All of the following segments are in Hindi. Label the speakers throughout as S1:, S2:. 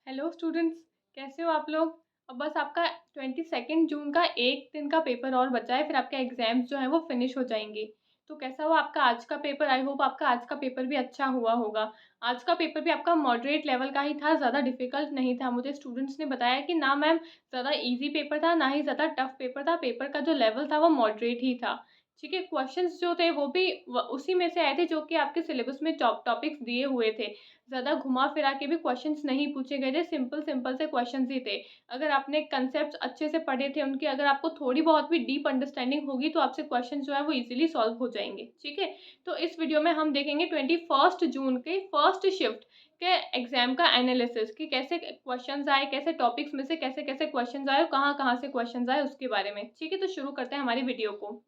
S1: हेलो स्टूडेंट्स, कैसे हो आप लोग। अब बस आपका 22 जून का एक दिन का पेपर और बचा है, फिर आपके एग्जाम्स जो हैं वो फिनिश हो जाएंगे। तो कैसा हुआ आपका आज का पेपर। आई होप आपका आज का पेपर भी अच्छा हुआ होगा। आज का पेपर भी आपका मॉडरेट लेवल का ही था, ज़्यादा डिफिकल्ट नहीं था। मुझे स्टूडेंट्स ने बताया कि ना मैम ज़्यादा इजी पेपर था, ना ही ज़्यादा टफ पेपर था। पेपर का जो लेवल था वो मॉडरेट ही था। ठीक है, क्वेश्चंस जो थे वो भी उसी में से आए थे जो कि आपके सिलेबस में टॉपिक्स दिए हुए थे। ज़्यादा घुमा फिरा के भी क्वेश्चंस नहीं पूछे गए थे, सिंपल सिंपल से क्वेश्चंस ही थे। अगर आपने कंसेप्ट अच्छे से पढ़े थे उनके, अगर आपको थोड़ी बहुत भी डीप अंडरस्टैंडिंग होगी तो आपसे क्वेश्चन जो है वो इजीली सॉल्व हो जाएंगे। ठीक है, तो इस वीडियो में हम देखेंगे 21 जून के फर्स्ट शिफ्ट के एग्जाम का एनालिसिस कि कैसे क्वेश्चंस आए, कैसे टॉपिक्स में से कैसे कैसे क्वेश्चंस आए और कहाँ कहाँ से क्वेश्चंस आए उसके बारे में। ठीक है, तो शुरू करते हैं हमारी वीडियो को।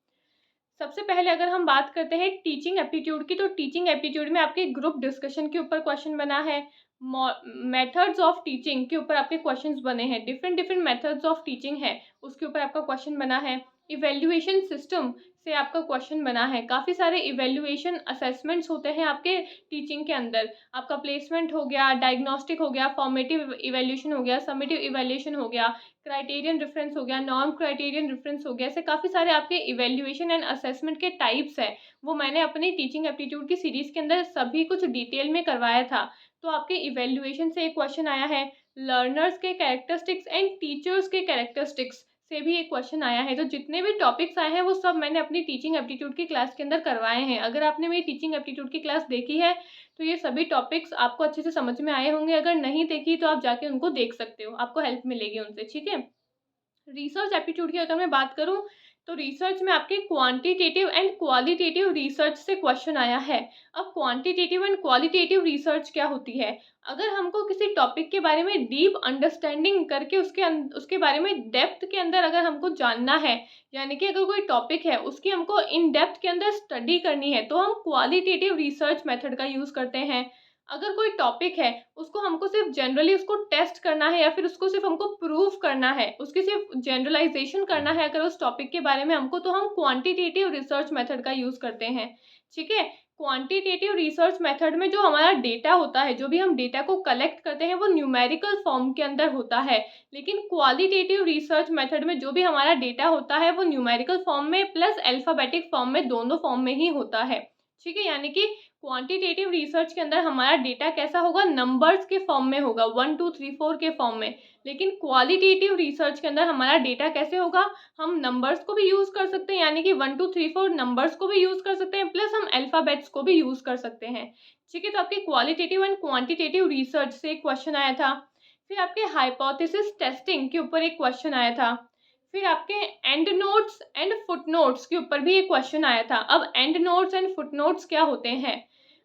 S1: सबसे पहले अगर हम बात करते हैं टीचिंग एप्टीट्यूड की, तो टीचिंग एप्टीट्यूड में आपके ग्रुप डिस्कशन के ऊपर क्वेश्चन बना है। मेथड्स ऑफ टीचिंग के ऊपर आपके क्वेश्चंस बने हैं। Different different methods of teaching है, उसके ऊपर आपका क्वेश्चन बना है। इवेल्युएशन सिस्टम से आपका क्वेश्चन बना है। काफ़ी सारे इवेल्युएशन असेसमेंट्स होते हैं आपके टीचिंग के अंदर। आपका प्लेसमेंट हो गया, डायग्नोस्टिक हो गया, फॉर्मेटिव इवेल्यूशन हो गया, समेटिव इवेल्यूशन हो गया, क्राइटेरियन रेफरेंस हो गया, नॉन क्राइटेरियन रेफरेंस हो गया। ऐसे काफ़ी सारे आपके इवेल्युएशन एंड असेसमेंट के टाइप्स हैं। वो मैंने अपनी टीचिंग एप्टीट्यूड की सीरीज़ के अंदर सभी कुछ डिटेल में करवाया था। तो आपके इवेल्युएशन से एक क्वेश्चन आया है। लर्नर्स के कैरेक्टरिस्टिक्स एंड टीचर्स के कैरेक्टरिस्टिक्स से भी एक क्वेश्चन आया है। तो जितने भी टॉपिक्स आए हैं वो सब मैंने अपनी टीचिंग एप्टीट्यूड की क्लास के अंदर करवाए हैं। अगर आपने मेरी टीचिंग एप्टीट्यूड की क्लास देखी है तो ये सभी टॉपिक्स आपको अच्छे से समझ में आए होंगे। अगर नहीं देखी तो आप जाके उनको देख सकते हो, आपको हेल्प मिलेगी उनसे। ठीक है, रिसर्च एप्टीट्यूड की अगर मैं बात करूं तो रिसर्च में आपके क्वांटिटेटिव एंड क्वालिटेटिव रिसर्च से क्वेश्चन आया है। अब क्वांटिटेटिव एंड क्वालिटेटिव रिसर्च क्या होती है। अगर हमको किसी टॉपिक के बारे में डीप अंडरस्टैंडिंग करके उसके बारे में डेप्थ के अंदर अगर हमको जानना है, यानी कि अगर कोई टॉपिक है उसकी हमको इन डेप्थ के अंदर स्टडी करनी है, तो हम क्वालिटेटिव रिसर्च मेथड का यूज़ करते हैं। अगर कोई टॉपिक है उसको हमको सिर्फ जनरली उसको टेस्ट करना है या फिर उसको सिर्फ हमको प्रूव करना है, उसकी सिर्फ जनरलाइजेशन करना है अगर उस टॉपिक के बारे में हमको, तो हम क्वांटिटेटिव रिसर्च मेथड का यूज़ करते हैं। ठीक है, क्वांटिटेटिव रिसर्च मेथड में जो हमारा डेटा होता है, जो भी हम डेटा को कलेक्ट करते हैं वो न्यूमेरिकल फॉर्म के अंदर होता है। लेकिन क्वालिटेटिव रिसर्च मेथड में जो भी हमारा डेटा होता है वो न्यूमेरिकल फॉर्म में प्लस अल्फ़ाबेटिक फॉर्म में, दोनों फॉर्म में ही होता है। ठीक है, यानी कि क्वांटिटेटिव रिसर्च के अंदर हमारा डेटा कैसा होगा, नंबर्स के फॉर्म में होगा, 1 2 3 4 के फॉर्म में। लेकिन क्वालिटेटिव रिसर्च के अंदर हमारा डेटा कैसे होगा, हम नंबर्स को भी यूज़ कर सकते हैं, यानी कि 1 2 3 4 नंबर्स को भी यूज़ कर सकते हैं, प्लस हम अल्फ़ाबेट्स को भी यूज़ कर सकते हैं। ठीक है, तो आपके क्वालिटेटिव एंड क्वांटिटेटिव रिसर्च से एक क्वेश्चन आया था। फिर आपके हाइपोथेसिस टेस्टिंग के ऊपर एक क्वेश्चन आया था। फिर आपके and notes and foot notes के ऊपर भी एक क्वेश्चन आया था। अब and notes and foot notes क्या होते हैं।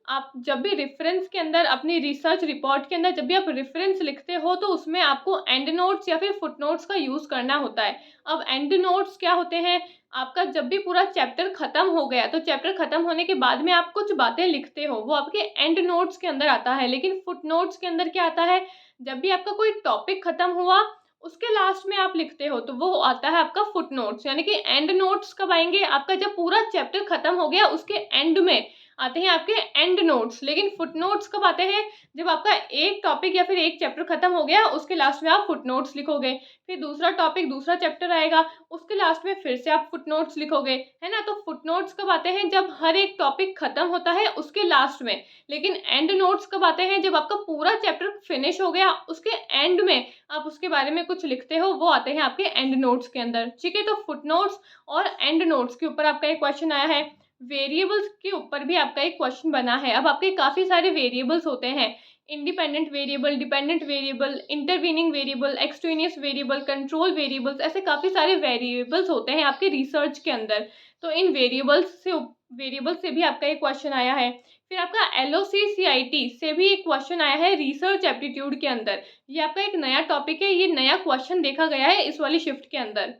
S1: आप जब भी रेफरेंस के अंदर अपनी रिसर्च रिपोर्ट के अंदर जब भी आप रेफरेंस लिखते हो तो उसमें आपको एंड नोट्स या फिर फुट नोट्स का यूज़ करना होता है। अब एंड नोट्स क्या होते हैं, आपका जब भी पूरा चैप्टर ख़त्म हो गया तो चैप्टर ख़त्म होने के बाद में आप कुछ बातें लिखते हो, वो आपके एंड नोट्स के अंदर आता है। लेकिन फुट नोट्स के अंदर क्या आता है, जब भी आपका कोई टॉपिक ख़त्म हुआ उसके लास्ट में आप लिखते हो तो वो आता है आपका फुट नोट्स। यानी कि एंड नोट्स कब आएंगे, आपका जब पूरा चैप्टर खत्म हो गया उसके एंड में आते हैं आपके एंड नोट्स। लेकिन फुट नोट्स कब आते हैं, जब आपका एक टॉपिक या फिर एक चैप्टर खत्म हो गया उसके लास्ट में आप फुट नोट्स लिखोगे। फिर दूसरा टॉपिक दूसरा चैप्टर आएगा, उसके लास्ट में फिर से आप फुट नोट्स लिखोगे, है ना। तो फुट नोट्स कब आते हैं, जब हर एक टॉपिक खत्म होता है उसके लास्ट में। लेकिन एंड नोट्स कब आते हैं, जब आपका पूरा चैप्टर फिनिश हो गया उसके एंड में आप उसके बारे में कुछ लिखते हो, वो आते हैं आपके एंड नोट्स के अंदर। ठीक है, तो फुट नोट्स और एंड नोट्स के ऊपर आपका एक क्वेश्चन आया है। वेरिएबल्स के ऊपर भी आपका एक क्वेश्चन बना है। अब आपके काफ़ी सारे वेरिएबल्स होते हैं, independent variable, dependent variable, intervening variable, extraneous variable, control variables, ऐसे काफ़ी सारे वेरिएबल्स होते हैं आपके रिसर्च के अंदर। तो इन वेरिएबल्स से भी आपका एक क्वेश्चन आया है। फिर आपका LOC-CIT से भी एक क्वेश्चन आया है रिसर्च एप्टीट्यूड के अंदर। ये आपका एक नया टॉपिक है, ये नया क्वेश्चन देखा गया है इस वाली शिफ्ट के अंदर।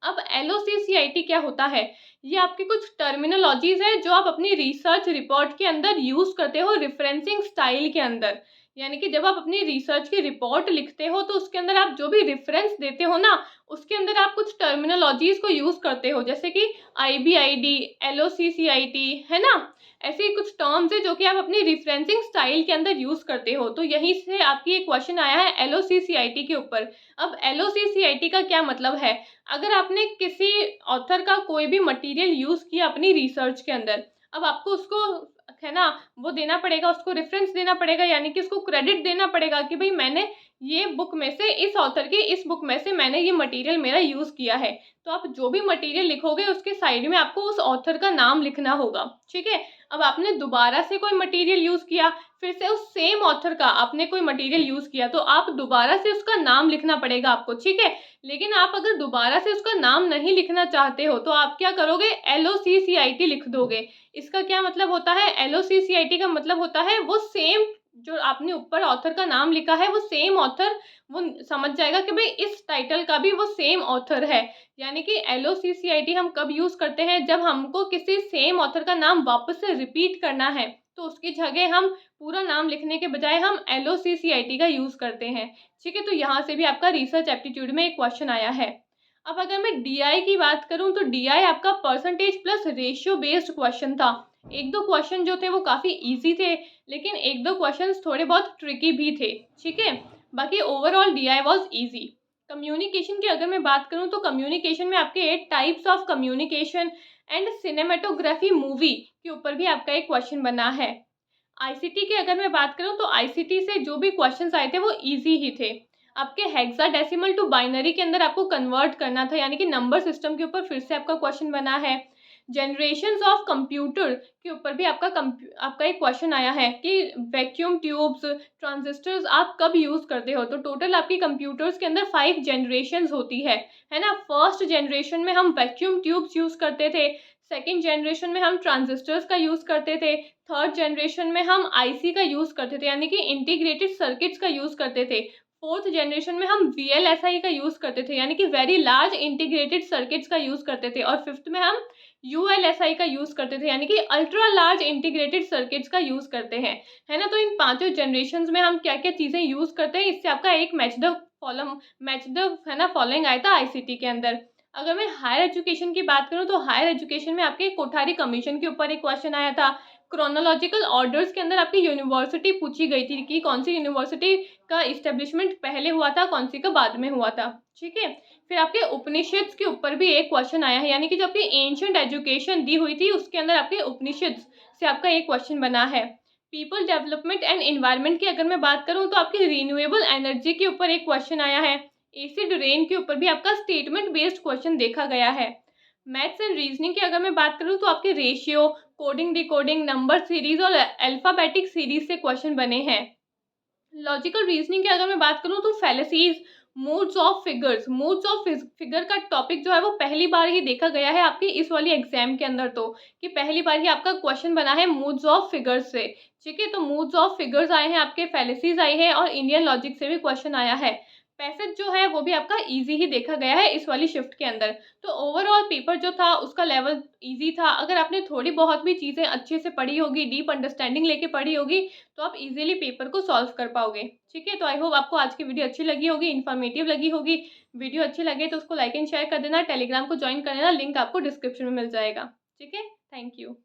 S1: अब LOC-CIT क्या होता है, ये आपकी कुछ टर्मिनोलॉजीज है जो आप अपनी रिसर्च रिपोर्ट के अंदर यूज़ करते हो रेफरेंसिंग स्टाइल के अंदर। यानी कि जब आप अपनी रिसर्च की रिपोर्ट लिखते हो तो उसके अंदर आप जो भी रेफरेंस देते हो ना, उसके अंदर आप कुछ टर्मिनोलॉजीज को यूज करते हो, जैसे कि IBID, LOCCIT, है ना। ऐसे ही कुछ टर्म्स है जो कि आप अपनी रिफरेंसिंग स्टाइल के अंदर यूज करते हो। तो यहीं से आपकी एक क्वेश्चन आया है LOCCIT के ऊपर। अब LOCCIT का क्या मतलब है? अगर आपने किसी ऑथर का कोई भी मटेरियल यूज किया अपनी रिसर्च के अंदर, अब आपको उसको, है ना, वो देना पड़ेगा, उसको रेफरेंस देना पड़ेगा, यानी कि उसको क्रेडिट देना पड़ेगा कि भाई मैंने ये बुक में से, इस ऑथर की इस बुक में से मैंने ये मटेरियल मेरा यूज किया है। तो आप जो भी मटेरियल लिखोगे उसके साइड में आपको उस ऑथर का नाम लिखना होगा, ठीक है। अब आपने दोबारा से कोई मटेरियल यूज किया, फिर से उस सेम ऑथर का आपने कोई मटेरियल यूज किया, तो आप दोबारा से उसका नाम लिखना पड़ेगा आपको, ठीक है। लेकिन आप अगर दोबारा से उसका नाम नहीं लिखना चाहते हो तो आप क्या करोगे, LOCCIT लिख दोगे। इसका क्या मतलब होता है? LOCCIT का मतलब होता है वो सेम, जो आपने ऊपर ऑथर का नाम लिखा है वो सेम ऑथर, वो समझ जाएगा कि भाई इस टाइटल का भी वो सेम ऑथर है। यानी कि LOCCIT हम कब यूज करते हैं? जब हमको किसी सेम ऑथर का नाम वापस से रिपीट करना है, तो उसकी जगह हम पूरा नाम लिखने के बजाय हम LOCCIT का यूज करते हैं, ठीक है। तो यहाँ से भी आपका रिसर्च एप्टीट्यूड में एक क्वेश्चन आया है। अब अगर मैं DI की बात करूं तो DI आपका percentage plus ratio based question था। एक दो क्वेश्चन जो थे वो काफ़ी इजी थे, लेकिन एक दो क्वेश्चंस थोड़े बहुत ट्रिकी भी थे, ठीक है। बाकी overall DI was easy. Communication की अगर मैं बात करूं तो कम्युनिकेशन में आपके 8 types of communication and cinematography movie के ऊपर भी आपका एक क्वेश्चन बना है। ICT की अगर मैं बात करूं तो ICT से जो भी क्वेश्चंस आए थे वो इजी ही थे। आपके हेक्साडेसिमल टू बाइनरी के अंदर आपको कन्वर्ट करना था, यानी कि नंबर सिस्टम के ऊपर फिर से आपका क्वेश्चन बना है। जनरेशंस ऑफ कंप्यूटर के ऊपर भी आपका एक क्वेश्चन आया है कि वैक्यूम ट्यूब्स, ट्रांजिस्टर्स आप कब यूज करते हो। तो टोटल आपकी कंप्यूटर्स के अंदर 5 जनरेशंस होती है ना। फर्स्ट जनरेशन में हम वैक्यूम ट्यूब्स यूज करते थे, सेकेंड जनरेशन में हम ट्रांजिस्टर्स का यूज करते थे, थर्ड जनरेशन में हम IC का यूज करते थे, यानी कि इंटीग्रेटेड सर्किट्स का यूज करते थे, फोर्थ जनरेशन में हम VLSI का यूज करते थे, यानी कि वेरी लार्ज इंटीग्रेटेड सर्किट्स का यूज करते थे, और फिफ्थ में हम ULSI का यूज करते थे, यानी कि अल्ट्रा लार्ज इंटीग्रेटेड सर्किट्स का यूज करते हैं, है ना। तो इन पांचों जनरेशंस में हम क्या क्या चीजें यूज करते हैं, इससे आपका एक मैच द है ना फॉलोइंग आया था ICT के अंदर। अगर मैं हायर एजुकेशन की बात करूं तो हायर एजुकेशन में आपके कोठारी कमीशन के ऊपर एक क्वेश्चन आया था। क्रोनोलॉजिकल ऑर्डर्स के अंदर आपकी यूनिवर्सिटी पूछी गई थी कि कौन सी यूनिवर्सिटी का इस्टेब्लिशमेंट पहले हुआ था, कौन सी का बाद में हुआ था, ठीक है। फिर आपके उपनिषद्स के ऊपर भी एक क्वेश्चन आया है, यानी कि जो आपकी एंशिएंट एजुकेशन दी हुई थी उसके अंदर आपके उपनिषद्स से आपका एक क्वेश्चन बना है। पीपल डेवलपमेंट एंड एनवायरनमेंट की अगर मैं बात करूं तो आपकी रिन्यूएबल एनर्जी के ऊपर एक क्वेश्चन आया है। एसिड रेन के ऊपर भी आपका स्टेटमेंट बेस्ड क्वेश्चन देखा गया है। मैथ्स एंड रीजनिंग की अगर मैं बात करूं तो आपके ratio, coding decoding, number series और अल्फाबेटिक सीरीज से क्वेश्चन बने हैं। लॉजिकल रीजनिंग की अगर मैं बात करूं तो फैलेसीज, मूड्स ऑफ फिगर का टॉपिक जो है वो पहली बार ही देखा गया है आपकी इस वाली एग्जाम के अंदर, तो कि पहली बार ही आपका क्वेश्चन बना है मूड्स ऑफ फिगर्स से, ठीक है। तो मूड्स ऑफ फिगर्स आए हैं, आपके फैलेसीज आई है, और इंडियन लॉजिक से भी क्वेश्चन आया है। पैसेज जो है वो भी आपका इजी ही देखा गया है इस वाली शिफ्ट के अंदर। तो ओवरऑल पेपर जो था उसका लेवल इजी था। अगर आपने थोड़ी बहुत भी चीज़ें अच्छे से पढ़ी होगी, डीप अंडरस्टैंडिंग लेके पढ़ी होगी, तो आप इजीली पेपर को सॉल्व कर पाओगे, ठीक है। तो आई होप आपको आज की वीडियो अच्छी लगी होगी, इन्फॉर्मेटिव लगी होगी। वीडियो अच्छी लगे तो उसको लाइक एंड शेयर कर देना, टेलीग्राम को ज्वाइन कर लेना, लिंक आपको डिस्क्रिप्शन में मिल जाएगा, ठीक है। Thank you.